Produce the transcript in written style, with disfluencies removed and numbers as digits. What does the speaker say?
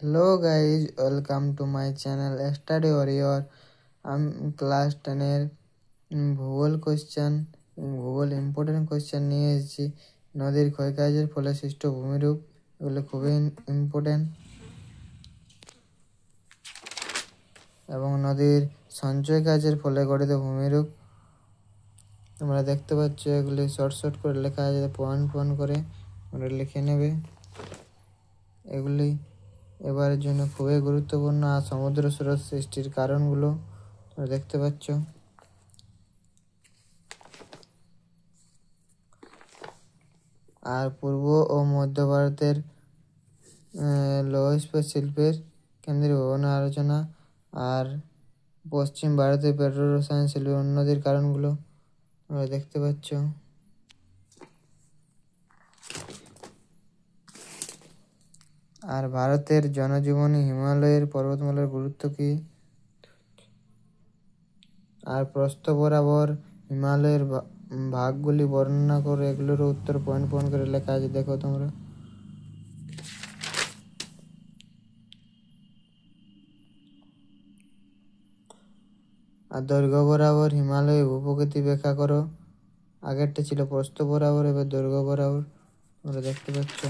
Hello guys, welcome to my channel Study Warrior. আমি class 10 এর ভূগোল ভূগোল ইম্পর্টেন্ট কোয়েশ্চেন নিয়ে এসেছি। নদীর ক্ষয়কার্যের ফলে সৃষ্ট ভূমিরূপ, এগুলো খুবই ইম্পর্টেন্ট। এবং নদীর সঞ্চয় কাজের ফলে গঠিত ভূমিরূপ তোমরা দেখতে পাচ্ছ, এগুলি শর্ট করে লেখা আছে, পয়েন্ট করে তোমরা লিখে নেবে। এগুলি এবারের জন্য খুবই গুরুত্বপূর্ণ। আর সমুদ্র স্রোত সৃষ্টির কারণগুলো তোমরা দেখতে পাচ্ছ। আর পূর্ব ও মধ্য ভারতের লৌহ ইস্পাত শিল্পের কেন্দ্রীয় ভবনের আলোচনা। আর পশ্চিম ভারতের পেট্রো রসায়ন শিল্পের উন্নতির কারণগুলো তোমরা দেখতে পাচ্ছ। আর ভারতের জনজীবনী হিমালয়ের পর্বতমালার গুরুত্ব কি। আর প্রস্থ বরাবর হিমালয়ের ভাগগুলি বর্ণনা করে, এগুলোর উত্তর পয়েন্ট করে লেখা আছে, দেখো তোমরা। আর দৈর্ঘ্য বরাবর হিমালয় ভূপ্রকৃতি ব্যাখ্যা করো। আগেরটা ছিল প্রস্থ বরাবর, এবার দৈর্ঘ্য বরাবর তোমরা দেখতে পাচ্ছ।